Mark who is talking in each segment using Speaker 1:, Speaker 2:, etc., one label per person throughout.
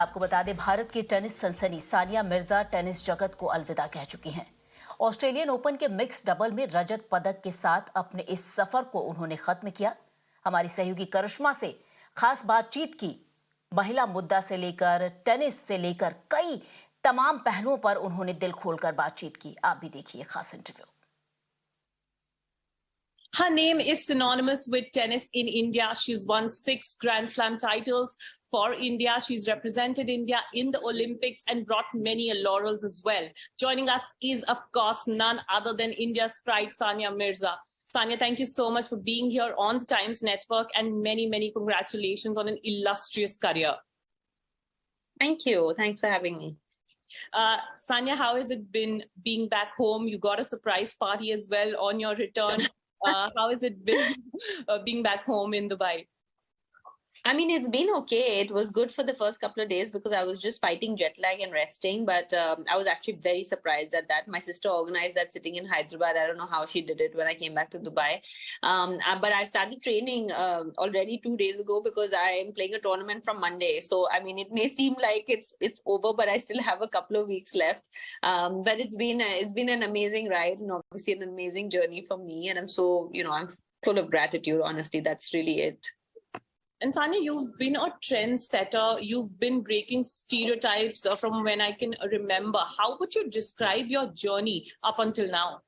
Speaker 1: आपको बता दें, भारत की टेनिस सनसनी सानिया मिर्जा टेनिस जगत को अलविदा कह चुकी हैं। ऑस्ट्रेलियन ओपन के मिक्स डबल में रजत पदक के साथ अपने इस सफर को उन्होंने खत्म किया। हमारी सहयोगी करिश्मा से खास बातचीत की। महिला मुद्दा से लेकर टेनिस से लेकर कई तमाम पहलुओं पर उन्होंने दिल खोलकर बातचीत की। आप भी देखिए खास interview.
Speaker 2: Her name is synonymous with tennis in India. She's won 6 Grand Slam titles for India. She's represented India in the Olympics and brought many laurels as well. Joining us is, of course, none other than India's pride, Sania Mirza. Sania, thank you so much for being here on the Times Network, and many, many congratulations on an illustrious career.
Speaker 3: Thank you. Thanks for having me.
Speaker 2: Sania, how has it been being back home? You got a surprise party as well on your return. How has it been being back home in Dubai?
Speaker 3: I mean, it's been okay. It was good for the first couple of days because I was just fighting jet lag and resting. But I was actually very surprised at that. My sister organized that sitting in Hyderabad. I don't know how she did it when I came back to Dubai. But I started training already 2 days ago because I am playing a tournament from Monday. So, I mean, it may seem like it's over, but I still have a couple of weeks left. But it's been an amazing ride and obviously an amazing journey for me. And I'm so, I'm full of gratitude. Honestly, that's really it.
Speaker 2: And Sania, you've been a trendsetter. You've been breaking stereotypes from when I can remember. How would you describe your journey up until now?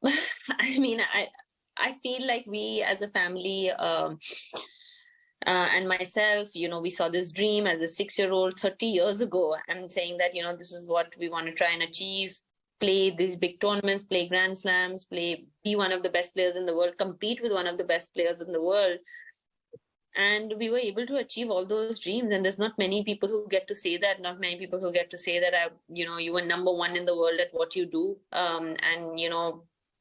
Speaker 3: I mean, I feel like we as a family and myself, we saw this dream as a 6-year-old 30 years ago, and saying that, this is what we want to try and achieve. Play these big tournaments, play Grand Slams, be one of the best players in the world, compete with one of the best players in the world. And we were able to achieve all those dreams. And there's not many people who get to say that, not many people who get to say that, you were number one in the world at what you do. And,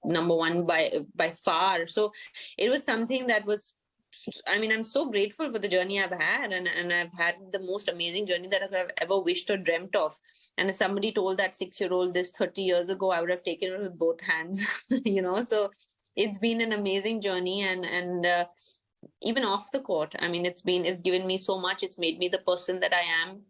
Speaker 3: number one by far. So it was something that was, I'm so grateful for the journey I've had, and I've had the most amazing journey that I've ever wished or dreamt of. And if somebody told that 6-year-old this 30 years ago, I would have taken it with both hands, So it's been an amazing journey, and even off the court, I mean, it's given me so much. It's made me the person that I am.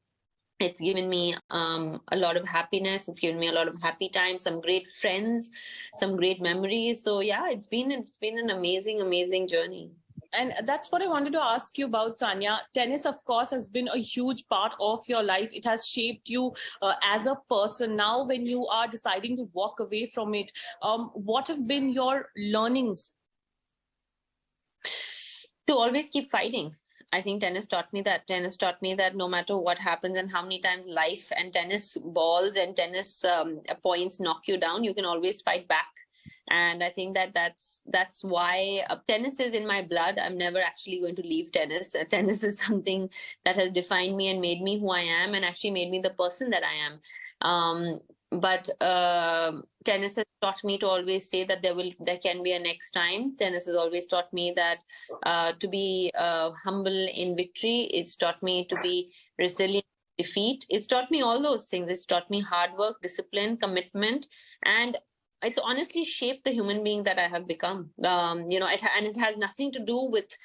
Speaker 3: It's given me a lot of happiness. It's given me a lot of happy times, some great friends, some great memories. So yeah, it's been an amazing, amazing journey.
Speaker 2: And that's what I wanted to ask you about, Sania. Tennis, of course, has been a huge part of your life. It has shaped you as a person. Now, when you are deciding to walk away from it, what have been your learnings?
Speaker 3: To always keep fighting. I think tennis taught me that. Tennis taught me that no matter what happens and how many times life and tennis balls and tennis points knock you down, you can always fight back. And I think that's why tennis is in my blood. I'm never actually going to leave tennis. Tennis is something that has defined me and made me who I am, and actually made me the person that I am. But tennis has taught me to always say that there can be a next time. Tennis has always taught me that to be humble in victory. It's taught me to be resilient in defeat. It's taught me all those things. It's taught me hard work, discipline, commitment, and it's honestly shaped the human being that I have become. And it has nothing to do with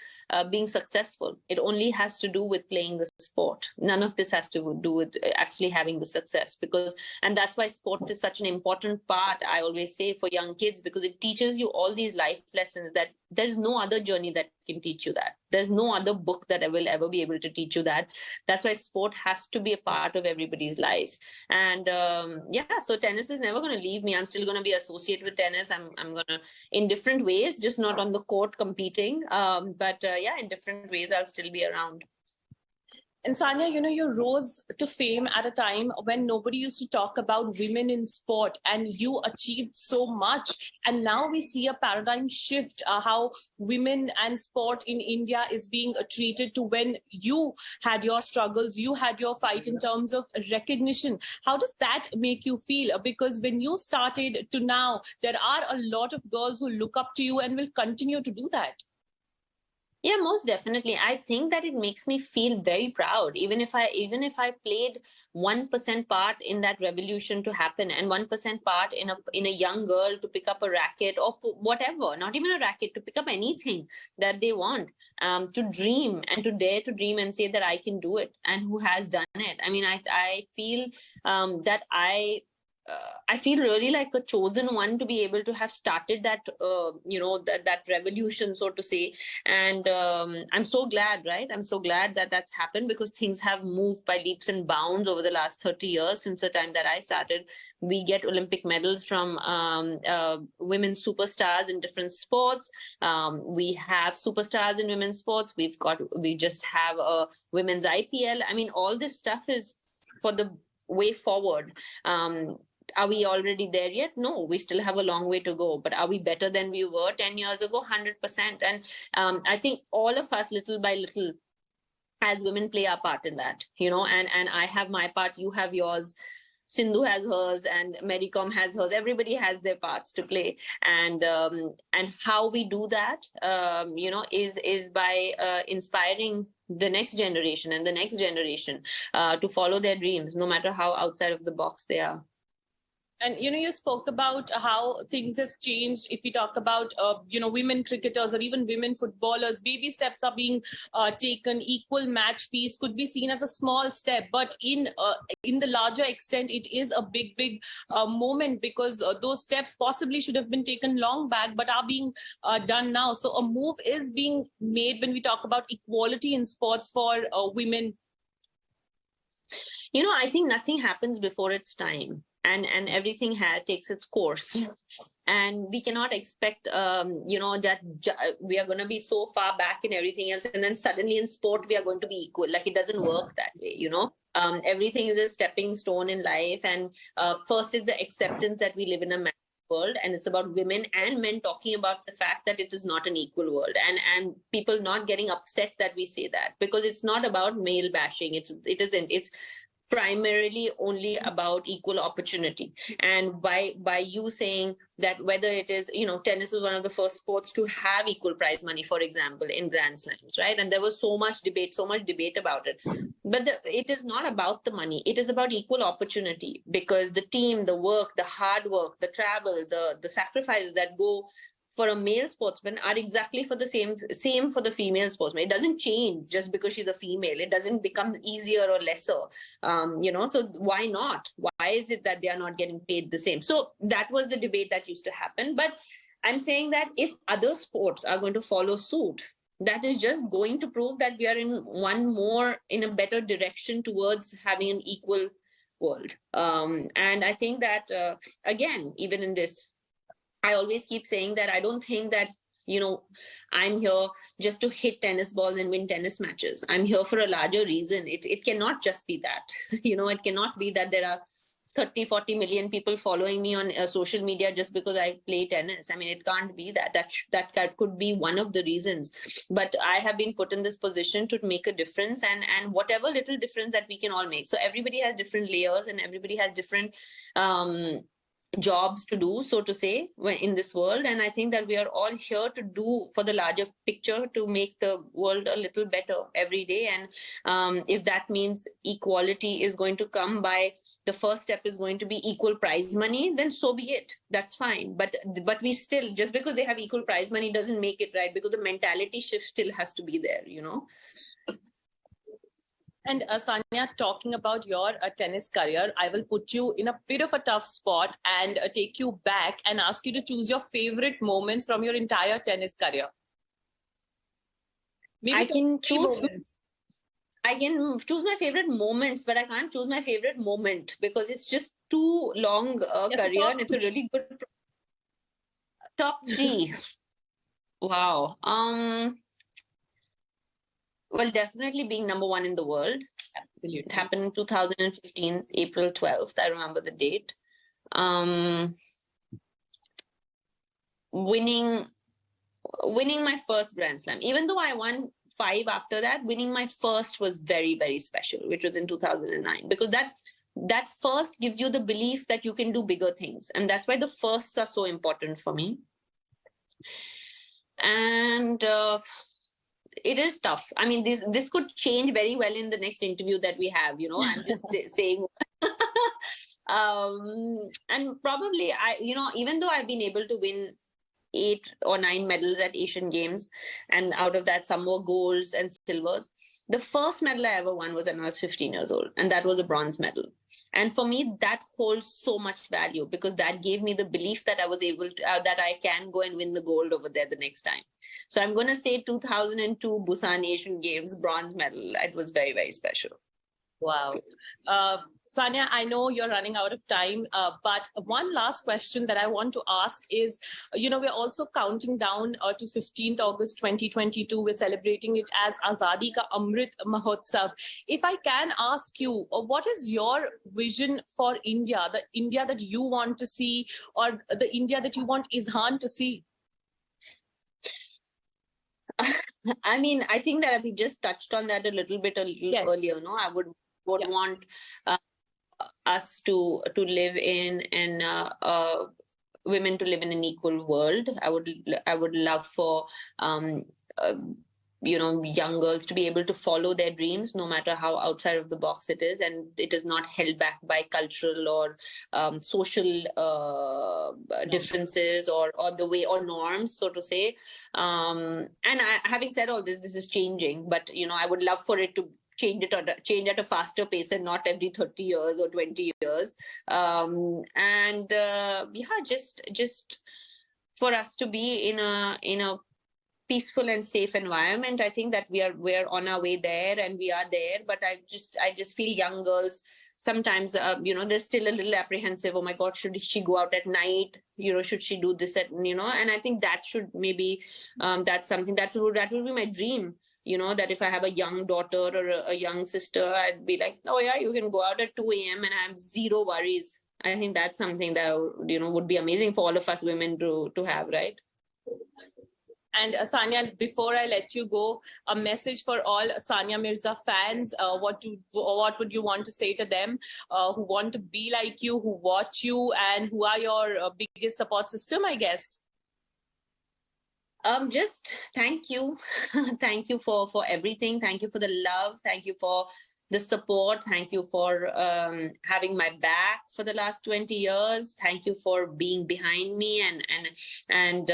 Speaker 3: being successful. It only has to do with playing the sport. None of this has to do with actually having the success, and that's why sport is such an important part, I always say, for young kids, because it teaches you all these life lessons that there's no other journey that can teach you that. There's no other book that will ever be able to teach you that. That's why sport has to be a part of everybody's life. And so tennis is never going to leave me. I'm still going to be associated with tennis. I'm going to, in different ways, just not on the court competing. But in different ways, I'll still be around.
Speaker 2: And Sania, you rose to fame at a time when nobody used to talk about women in sport, and you achieved so much. And now we see a paradigm shift, how women and sport in India is being treated to when you had your struggles, you had your fight in terms of recognition. How does that make you feel? Because when you started to now, there are a lot of girls who look up to you and will continue to do that.
Speaker 3: Yeah, most definitely. I think that it makes me feel very proud. Even if I played 1% part in that revolution to happen, and 1% part in a young girl to pick up a racket or whatever, not even a racket, to pick up anything that they want, to dream and to dare to dream and say that I can do it, and who has done it. I mean, I feel that I feel really like a chosen one to be able to have started that, that revolution, so to say. And I'm so glad, right? I'm so glad that that's happened, because things have moved by leaps and bounds over the last 30 years since the time that I started. We get Olympic medals from women superstars in different sports. We have superstars in women's sports. We just have a women's IPL. I mean, all this stuff is for the way forward. Are we already there yet? No, we still have a long way to go. But are we better than we were 10 years ago? 100%. And I think all of us, little by little, as women, play our part in that, and I have my part, you have yours, Sindhu has hers, and Mary Kom has hers. Everybody has their parts to play, and how we do that, is by inspiring the next generation and the next generation to follow their dreams, no matter how outside of the box they are.
Speaker 2: And you spoke about how things have changed. If we talk about women cricketers or even women footballers, baby steps are being taken. Equal match fees could be seen as a small step, but in the larger extent, it is a big moment, because those steps possibly should have been taken long back, but are being done now. So a move is being made when we talk about equality in sports for women.
Speaker 3: I think nothing happens before its time. And everything takes its course, and we cannot expect that we are going to be so far back in everything else, and then suddenly in sport we are going to be equal. Like, it doesn't work that way. Everything is a stepping stone in life, and first is the acceptance that we live in a man's world, and it's about women and men talking about the fact that it is not an equal world, and people not getting upset that we say that, because it's not about male bashing. It's primarily only about equal opportunity. And by you saying that, whether it is, tennis is one of the first sports to have equal prize money, for example, in Grand Slams, right? And there was so much debate about it. But it is not about the money. It is about equal opportunity, because the team, the work, the hard work, the travel, the sacrifices that go for a male sportsman are exactly for the same for the female sportsman. It doesn't change just because she's a female. It doesn't become easier or lesser. So why not? Why is it that they are not getting paid the same? So that was the debate that used to happen. But I'm saying that if other sports are going to follow suit, that is just going to prove that we are in a better direction towards having an equal world. And I think that, again, even in this, I always keep saying that I don't think that, I'm here just to hit tennis balls and win tennis matches. I'm here for a larger reason. It cannot just be that. It cannot be that there are 30, 40 million people following me on social media just because I play tennis. I mean, it can't be that. That could be one of the reasons. But I have been put in this position to make a difference, and whatever little difference that we can all make. So everybody has different layers, and everybody has different jobs to do, so to say, in this world. And I think that we are all here to do for the larger picture, to make the world a little better every day. And if that means equality is going to come by, the first step is going to be equal prize money, then so be it. That's fine. But we still, just because they have equal prize money doesn't make it right, because the mentality shift still has to be there.
Speaker 2: And Sania, talking about your tennis career, I will put you in a bit of a tough spot and take you back and ask you to choose your favorite moments from your entire tennis career. Maybe
Speaker 3: I can choose my favorite moments, but I can't choose my favorite moment, because it's just too long a career, and it's a really good top 3. Wow. Well, definitely being number 1 in the world.
Speaker 2: Absolutely.
Speaker 3: It happened in 2015, April 12th. I remember the date. Winning my first Grand Slam. Even though I won 5 after that, winning my first was very, very special, which was in 2009. Because that first gives you the belief that you can do bigger things. And that's why the firsts are so important for me. And it is tough. I mean, this could change very well in the next interview that we have. I'm just saying. And probably even though I've been able to win 8 or 9 medals at Asian Games, and out of that some were golds and silvers. The first medal I ever won was when I was 15 years old, and that was a bronze medal. And for me, that holds so much value because that gave me the belief that I was able to, that I can go and win the gold over there the next time. So I'm going to say 2002 Busan Asian Games bronze medal. It was very, very special.
Speaker 2: Wow. Sania, I know you're running out of time, but one last question that I want to ask is, we're also counting down to 15th August 2022. We're celebrating it as Azadi Ka Amrit Mahotsav. If I can ask you, what is your vision for India, the India that you want to see, or the India that you want Izhan to see?
Speaker 3: I mean, I think that we just touched on that a little
Speaker 2: Yes.
Speaker 3: earlier. No, I would want us to live in women to live in an equal world. I would love for young girls to be able to follow their dreams, no matter how outside of the box it is, and it is not held back by cultural or social differences or the way or norms, so to say. Having said all this is changing, but I would love for it to change at a faster pace and not every 30 years or 20 years. Just for us to be in a peaceful and safe environment. I think that we're on our way there, and we are there. But I just feel young girls sometimes, they're still a little apprehensive. Oh my God, should she go out at night? Should she do this and I think that should maybe, that's something that will be my dream. That if I have a young daughter or a young sister, I'd be like, oh yeah, you can go out at 2 a.m. and have zero worries. I think that's something that, would be amazing for all of us women to have, right?
Speaker 2: And Sania, before I let you go, a message for all Sania Mirza fans. What would you want to say to them who want to be like you, who watch you, and who are your biggest support system, I guess?
Speaker 3: Just thank you. Thank you for everything. Thank you for the love. Thank you for the support. Thank you for having my back for the last 20 years. Thank you for being behind me and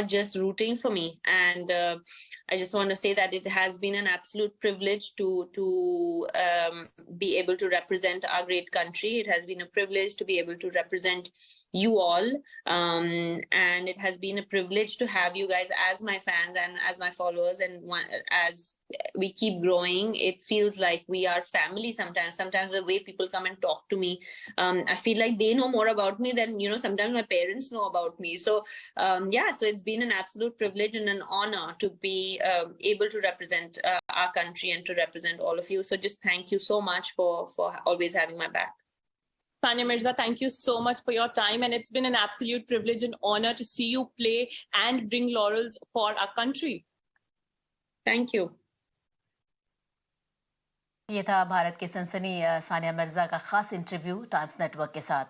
Speaker 3: just rooting for me. And I just want to say that it has been an absolute privilege to be able to represent our great country. It has been a privilege to be able to represent you all, and it has been a privilege to have you guys as my fans and as my followers, and as we keep growing, it feels like we are family. Sometimes the way people come and talk to me, I feel like they know more about me than sometimes my parents know about me. So so it's been an absolute privilege and an honor to be able to represent our country and to represent all of you. So just thank you so much for always having my back.
Speaker 2: Sania Mirza, thank you so much for your time, and it's been an absolute privilege and honor to see you play and bring laurels for our country.
Speaker 3: Thank you.
Speaker 1: ये था भारत की सनसनी सानिया मिर्जा का खास interview times network के साथ।